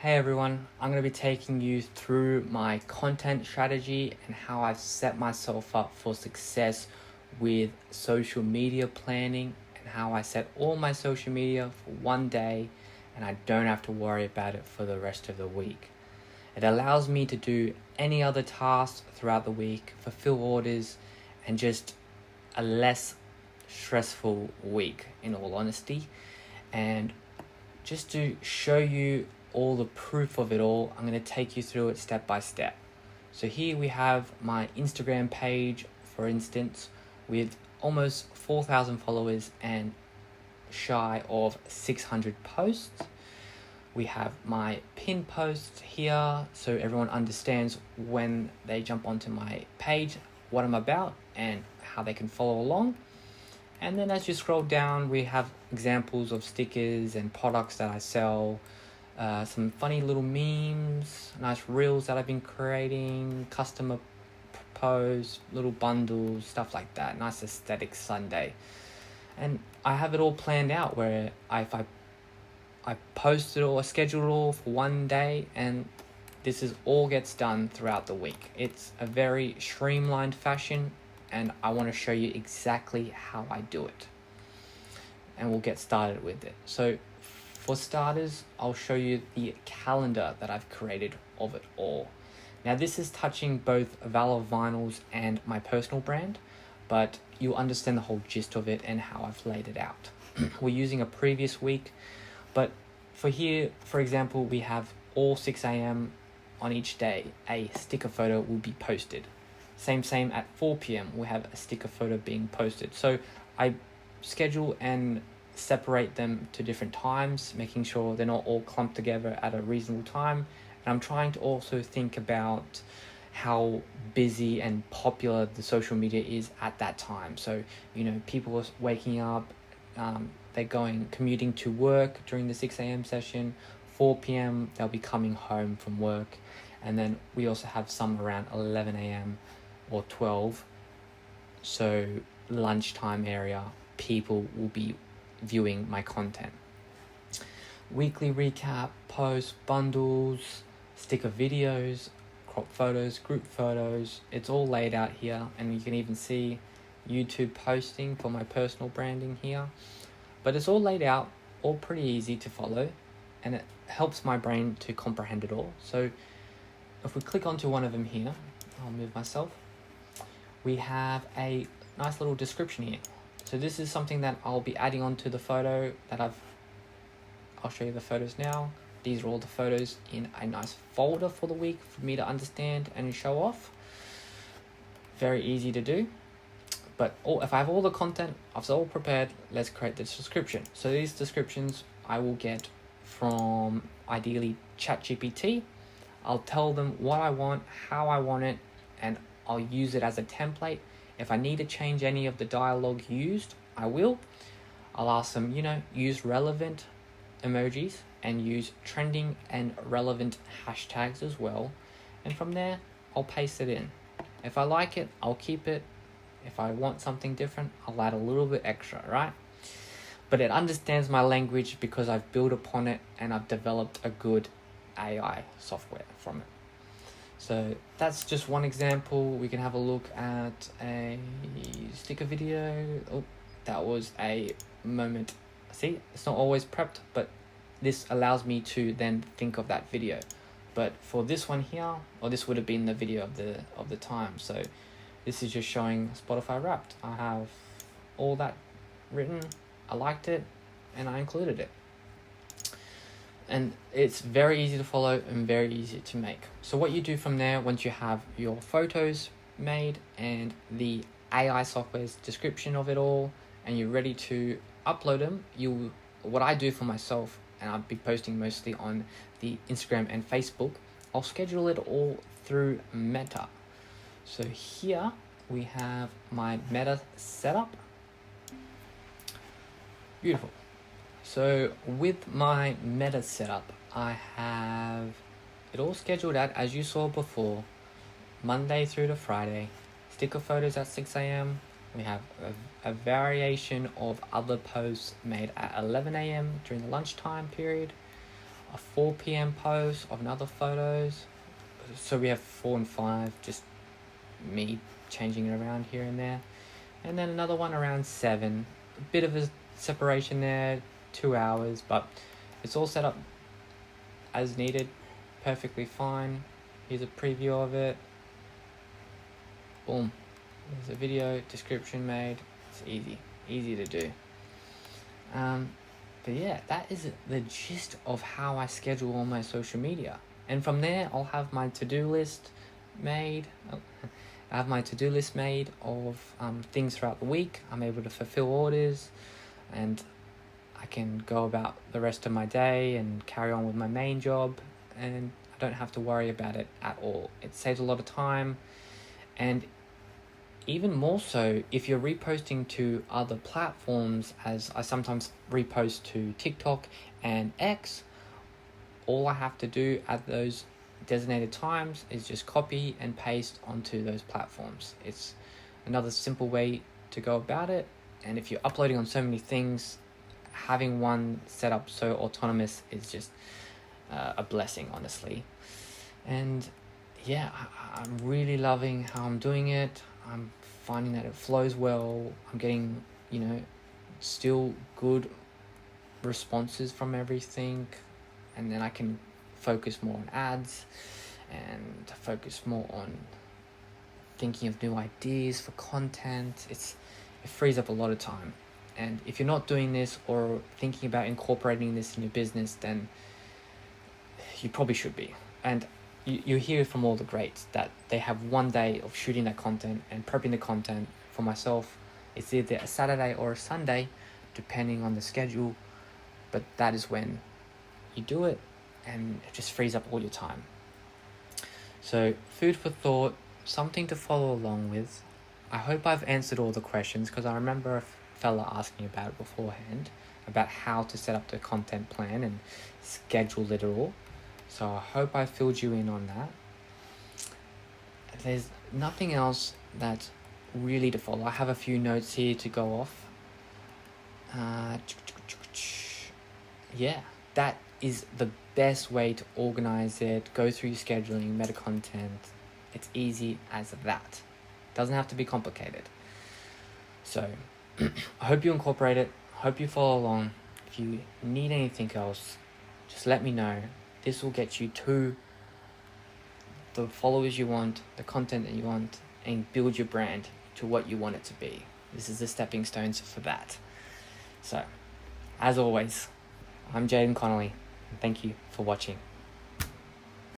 Hey everyone, I'm going to be taking you through my content strategy and how I've set myself up for success with social media planning and how I set all my social media for one day and I don't have to worry about it for the rest of the week. It allows me to do any other tasks throughout the week, fulfill orders, and just a less stressful week in all honesty. And just to show you all the proof of it all, I'm going to take you through it step by step. So here we have my Instagram page, for instance, with almost 4,000 followers and shy of 600 posts. We have my pin posts here so everyone understands when they jump onto my page what I'm about and how they can follow along. And then as you scroll down, we have examples of stickers and products that I sell, some funny little memes, nice reels that I've been creating, customer posts, little bundles, stuff like that. Nice aesthetic Sunday. And I have it all planned out where if I post it or schedule it all for one day, and this is all gets done throughout the week. It's a very streamlined fashion, and I want to show you exactly how I do it. And we'll get started with it. So for starters, I'll show you the calendar that I've created of it all. Now this is touching both Valor Vinyls and my personal brand, but you'll understand the whole gist of it and how I've laid it out. We're using a previous week, but for here, for example, we have all 6 a.m. on each day, a sticker photo will be posted. Same at 4 p.m. we have a sticker photo being posted. So I schedule and separate them to different times, making sure they're not all clumped together at a reasonable time. And I'm trying to also think about how busy and popular the social media is at that time. So, people are waking up, they're commuting to work during the 6 a.m. session. 4 p.m. they'll be coming home from work. And then we also have some around 11 a.m. or 12. So lunchtime area, people will be viewing my content. Weekly recap, posts, bundles, sticker videos, crop photos, group photos. It's all laid out here, and you can even see YouTube posting for my personal branding here. But it's all laid out, all pretty easy to follow, and it helps my brain to comprehend it all. So if we click onto one of them here, I'll move myself. We have a nice little description here. So this is something that I'll be adding onto the photo that I'll show you the photos now. These are all the photos in a nice folder for the week for me to understand and show off. Very easy to do. But if I have all the content, I've all prepared, let's create this description. So these descriptions I will get from ideally ChatGPT. I'll tell them what I want, how I want it, and I'll use it as a template. If I need to change any of the dialogue used, I will. I'll ask them, use relevant emojis and use trending and relevant hashtags as well. And from there, I'll paste it in. If I like it, I'll keep it. If I want something different, I'll add a little bit extra, right? But it understands my language because I've built upon it and I've developed a good AI software from it. So that's just one example. We can have a look at a sticker video. Oh, that was a moment. See, it's not always prepped, but this allows me to then think of that video. But for this one here, or this would have been the video of the time. So this is just showing Spotify Wrapped. I have all that written. I liked it, and I included it. And it's very easy to follow and very easy to make. So what you do from there, once you have your photos made and the AI software's description of it all, and you're ready to upload them, what I do for myself, and I'll be posting mostly on the Instagram and Facebook, I'll schedule it all through Meta. So here we have my Meta setup. Beautiful. So with my Meta setup, I have it all scheduled out as you saw before, Monday through to Friday, sticker photos at 6 a.m. We have a variation of other posts made at 11 a.m. during the lunchtime period. a 4 p.m. post of another photos. So we have 4 and 5, just me changing it around here and there. And then another one around 7. A bit of a separation there, 2 hours, but it's all set up as needed, perfectly fine. Here's a preview of it. Boom. There's a video description made. It's easy to do. But yeah, that is the gist of how I schedule all my social media. And from there, I'll have my to-do list made. I have my to-do list made of things throughout the week. I'm able to fulfill orders, and I can go about the rest of my day and carry on with my main job, and I don't have to worry about it at all. It saves a lot of time, and even more so if you're reposting to other platforms, as I sometimes repost to TikTok and X. All I have to do at those designated times is just copy and paste onto those platforms. It's another simple way to go about it. And if you're uploading on so many things, having one set up so autonomous is just a blessing, honestly. And yeah, I'm really loving how I'm doing it. I'm finding that it flows well. I'm getting, still good responses from everything. And then I can focus more on ads and focus more on thinking of new ideas for content. It frees up a lot of time. And if you're not doing this or thinking about incorporating this in your business, then you probably should be. And you hear from all the greats that they have one day of shooting that content and prepping the content. For myself, it's either a Saturday or a Sunday, depending on the schedule. But that is when you do it, and it just frees up all your time. So, food for thought, something to follow along with. I hope I've answered all the questions, because I remember a fella asking about it beforehand, about how to set up the content plan and schedule it all. So I hope I filled you in on that. There's nothing else that's really to follow. I have a few notes here to go off. Yeah, that is the best way to organize it. Go through your scheduling, meta content. It's easy as that. Doesn't have to be complicated. So I hope you incorporate it. Hope you follow along. If you need anything else, just let me know. This will get you to the followers you want, the content that you want, and build your brand to what you want it to be. This is the stepping stones for that. So, as always, I'm Jaden Connolly, and thank you for watching.